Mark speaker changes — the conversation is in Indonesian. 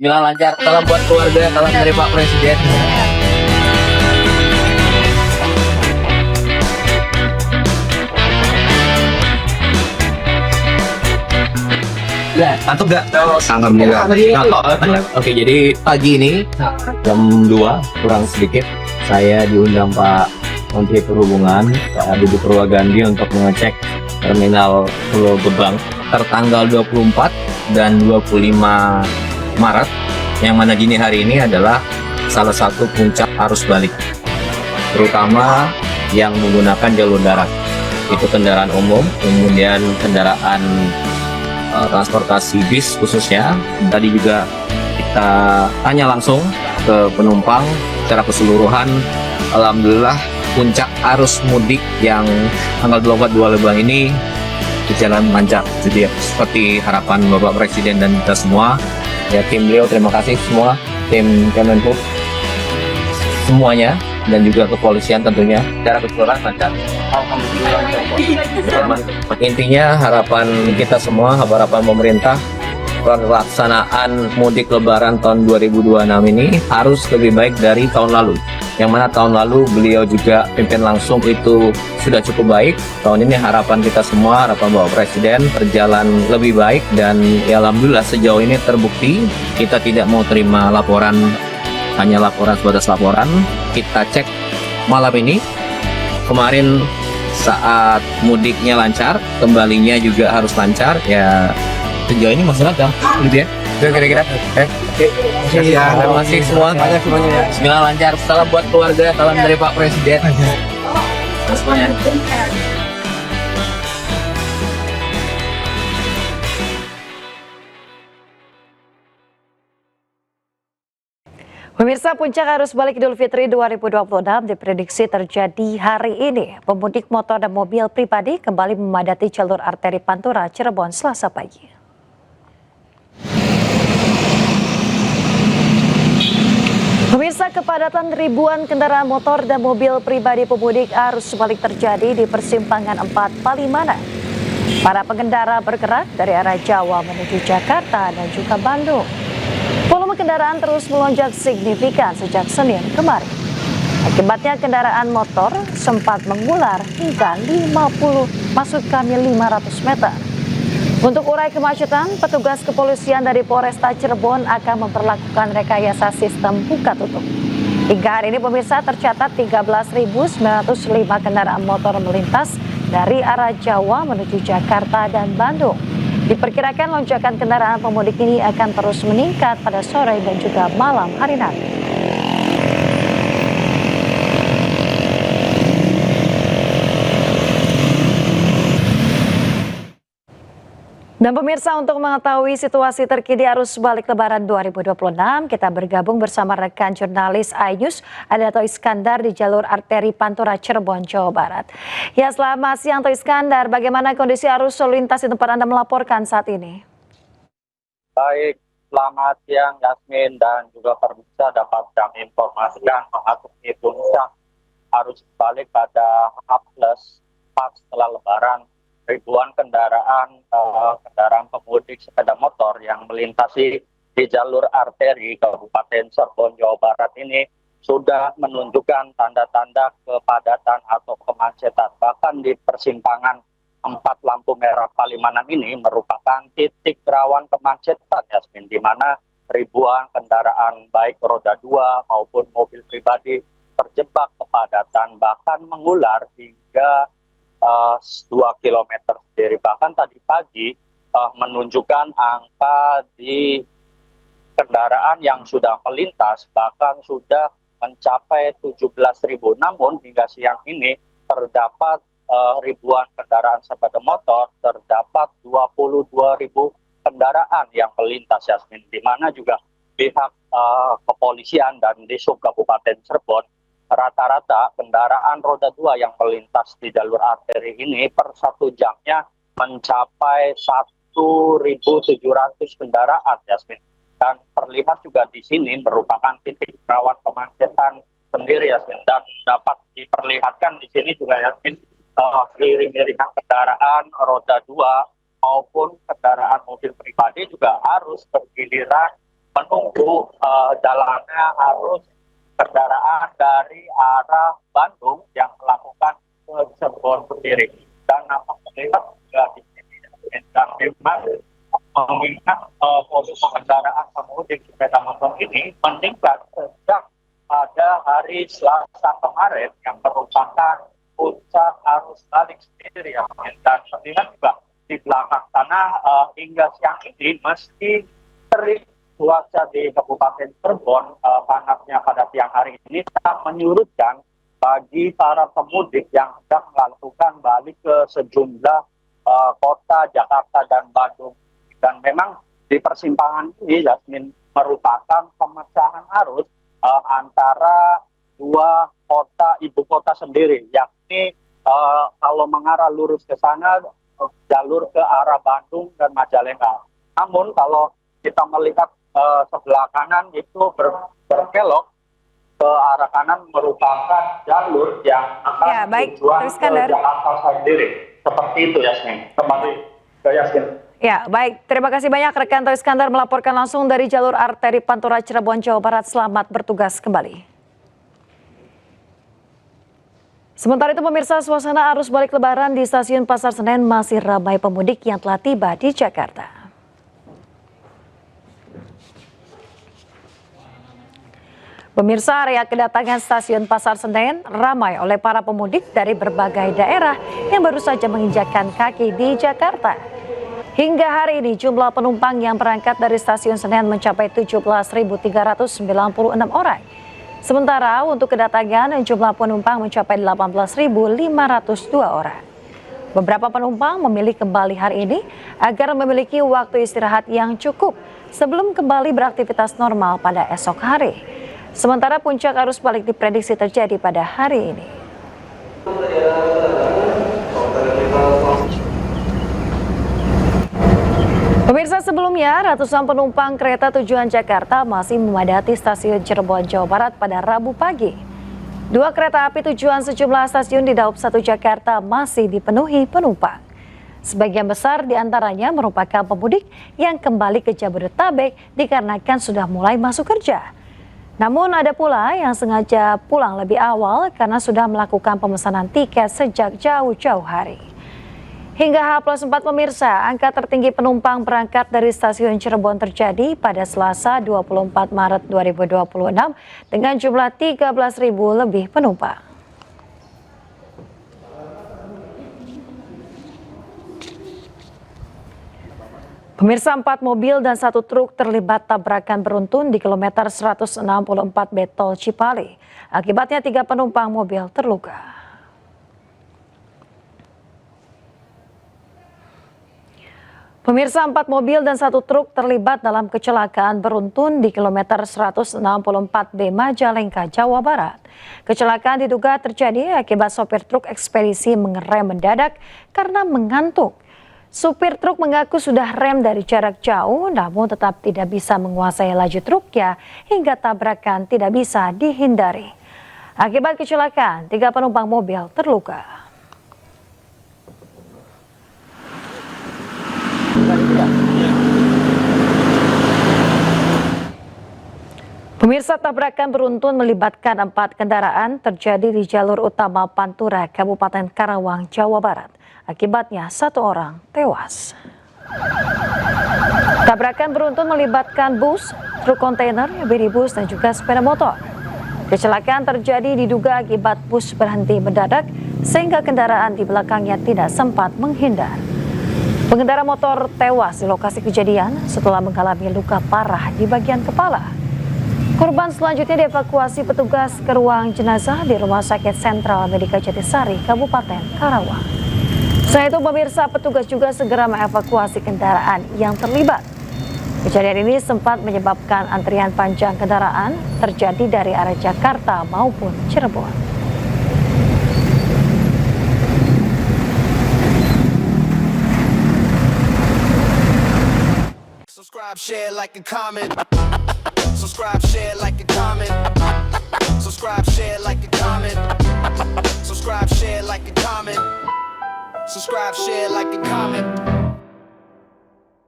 Speaker 1: Bilang lancar, salam buat keluarga, salam dari Pak Presiden.
Speaker 2: Ngantuk gak?
Speaker 1: Alhamdulillah. Oke, jadi pagi ini jam 2 kurang sedikit saya diundang Pak Menteri Perhubungan Pak Budi Purwagandi untuk mengecek terminal Pulau Gebang tertanggal 24 dan 25 Maret, yang mana dini hari ini adalah salah satu puncak arus balik, terutama yang menggunakan jalur darat. Itu kendaraan umum, kemudian kendaraan transportasi bis khususnya. Tadi juga kita tanya langsung ke penumpang secara keseluruhan. Alhamdulillah puncak arus mudik yang tanggal 24 Lebang ini berjalan lancar. Jadi seperti harapan Bapak Presiden dan kita semua, ya tim beliau, terima kasih semua, tim Kemenhub semuanya, dan juga kepolisian tentunya secara keseluruhan lancar. Intinya harapan kita semua, harapan pemerintah, pelaksanaan mudik lebaran tahun 2026 ini harus lebih baik dari tahun lalu. Yang mana tahun lalu beliau juga pimpin langsung itu sudah cukup baik. Tahun ini harapan kita semua, harapan Bapak Presiden berjalan lebih baik, dan ya alhamdulillah sejauh ini terbukti. Kita tidak mau terima laporan, hanya laporan sebatas laporan. Kita cek malam ini, kemarin saat mudiknya lancar, kembalinya juga harus lancar. Ya sejauh ini masih lancar gitu ya. Itu kira-kira. Terima kasih semua. Bismillah lancar. Salam buat keluarga, salam dari Pak Presiden. Semuanya.
Speaker 3: Pemirsa, puncak arus balik Idul Fitri 2026 diprediksi terjadi hari ini. Pemudik motor dan mobil pribadi kembali memadati jalur arteri Pantura Cirebon Selasa pagi. Pemirsa, kepadatan ribuan kendaraan motor dan mobil pribadi pemudik arus balik terjadi di persimpangan 4 Palimanan. Para pengendara bergerak dari arah Jawa menuju Jakarta dan juga Bandung. Volume kendaraan terus melonjak signifikan sejak Senin kemarin. Akibatnya kendaraan motor sempat mengular hingga 500 meter. Untuk urai kemacetan, petugas kepolisian dari Polresta Cirebon akan memperlakukan rekayasa sistem buka tutup. Hingga hari ini pemirsa, tercatat 13.905 kendaraan motor melintas dari arah Jawa menuju Jakarta dan Bandung. Diperkirakan lonjakan kendaraan pemudik ini akan terus meningkat pada sore dan juga malam hari nanti. Dan pemirsa, untuk mengetahui situasi terkini arus balik Lebaran 2026, kita bergabung bersama rekan jurnalis iNews Adato Iskandar di jalur arteri Pantura Cirebon, Jawa Barat. Ya, selamat siang Toh Iskandar, bagaimana kondisi arus lalu lintas di tempat Anda melaporkan saat ini?
Speaker 4: Baik, selamat siang Yasmin dan juga pemirsa, dapat kami informasikan menghadapi puncak arus balik pada H+ pas setelah Lebaran. Ribuan kendaraan pemudik sepeda motor yang melintasi di jalur arteri Kabupaten Cirebon, Jawa Barat ini sudah menunjukkan tanda-tanda kepadatan atau kemacetan. Bahkan di persimpangan 4 lampu merah Palimanan ini merupakan titik rawan kemacetan, Yasmin, di mana ribuan kendaraan baik roda 2 maupun mobil pribadi terjebak kepadatan, bahkan mengular hingga 2 km sendiri. Bahkan tadi pagi menunjukkan angka di kendaraan yang sudah melintas bahkan sudah mencapai 17.000. Namun hingga siang ini terdapat ribuan kendaraan sepeda motor, terdapat 22.000 kendaraan yang melintas, Yasmin, di mana juga pihak kepolisian dan Dishub Kabupaten Cirebon rata-rata kendaraan roda 2 yang melintas di jalur arteri ini per 1 jamnya mencapai 1.700 kendaraan, Yasmin. Dan terlihat juga di sini merupakan titik rawan kemacetan sendiri, Yasmin. Dan dapat diperlihatkan di sini juga, Yasmin, iring-iringan kendaraan roda 2 maupun kendaraan mobil pribadi juga harus bergiliran menunggu jalannya arus kendaraan dari arah Bandung yang melakukan ke Cirebon sendiri. Dan nampak terlihat juga di sini dan memang mengingat volume kendaraan pemudik sepeda motor ini meningkat sejak pada hari Selasa kemarin yang merupakan puncak arus balik sendiri ya. Dan terlihat juga di belakang sana hingga siang ini meski terik cuaca di Kabupaten Cirebon panasnya pada siang hari ini tak menyurutkan bagi para pemudik yang sedang melakukan balik ke sejumlah kota Jakarta dan Bandung. Dan memang di persimpangan ini Yasmin merupakan pemecahan arus antara dua kota ibu kota sendiri, yakni kalau mengarah lurus ke sana jalur ke arah Bandung dan Majalengka. Namun kalau kita melihat sebelah kanan itu berkelok ke arah kanan merupakan jalur yang akan tujuan ke Jakarta sendiri. Seperti itu Yasmin. Kembali ke Yasmin.
Speaker 3: Ya, baik. Terima kasih banyak rekan Toy Iskandar melaporkan langsung dari jalur arteri Pantura Cirebon, Jawa Barat. Selamat bertugas kembali. Sementara itu pemirsa, suasana arus balik lebaran di stasiun Pasar Senen masih ramai pemudik yang telah tiba di Jakarta. Pemirsa, area kedatangan stasiun Pasar Senen ramai oleh para pemudik dari berbagai daerah yang baru saja menginjakkan kaki di Jakarta. Hingga hari ini jumlah penumpang yang berangkat dari stasiun Senen mencapai 17.396 orang. Sementara untuk kedatangan jumlah penumpang mencapai 18.502 orang. Beberapa penumpang memilih kembali hari ini agar memiliki waktu istirahat yang cukup sebelum kembali beraktivitas normal pada esok hari. Sementara puncak arus balik diprediksi terjadi pada hari ini. Pemirsa, sebelumnya ratusan penumpang kereta tujuan Jakarta masih memadati stasiun Cirebon, Jawa Barat pada Rabu pagi. Dua kereta api tujuan sejumlah stasiun di Daup 1 Jakarta masih dipenuhi penumpang. Sebagian besar diantaranya merupakan pemudik yang kembali ke Jabodetabek dikarenakan sudah mulai masuk kerja. Namun ada pula yang sengaja pulang lebih awal karena sudah melakukan pemesanan tiket sejak jauh-jauh hari. Hingga H+4 pemirsa, angka tertinggi penumpang berangkat dari stasiun Cirebon terjadi pada Selasa 24 Maret 2026 dengan jumlah 13.000 lebih penumpang. Pemirsa, 4 mobil dan 1 truk terlibat tabrakan beruntun di kilometer 164 B Tol Cipali. Akibatnya 3 penumpang mobil terluka. Pemirsa, 4 mobil dan 1 truk terlibat dalam kecelakaan beruntun di kilometer 164 B Majalengka, Jawa Barat. Kecelakaan diduga terjadi akibat sopir truk ekspedisi mengerem mendadak karena mengantuk. Supir truk mengaku sudah rem dari jarak jauh, namun tetap tidak bisa menguasai laju truknya hingga tabrakan tidak bisa dihindari. Akibat kecelakaan, 3 penumpang mobil terluka. Pemirsa, tabrakan beruntun melibatkan 4 kendaraan terjadi di jalur utama Pantura, Kabupaten Karawang, Jawa Barat. Akibatnya 1 orang tewas. Tabrakan beruntun melibatkan bus, truk kontainer, minibus, dan juga sepeda motor. Kecelakaan terjadi diduga akibat bus berhenti mendadak sehingga kendaraan di belakangnya tidak sempat menghindar. Pengendara motor tewas di lokasi kejadian setelah mengalami luka parah di bagian kepala. Korban selanjutnya dievakuasi petugas ke ruang jenazah di Rumah Sakit Sentral Medika Jatisari, Kabupaten Karawang. Selain itu, pemirsa, petugas juga segera mengevakuasi kendaraan yang terlibat. Kejadian ini sempat menyebabkan antrian panjang kendaraan terjadi dari arah Jakarta maupun Cirebon.
Speaker 2: Subscribe, share, like, and comment. Subscribe, share, like, and comment. Subscribe, share, like, and comment. Subscribe, share, like, and comment. Subscribe, share, like, and comment.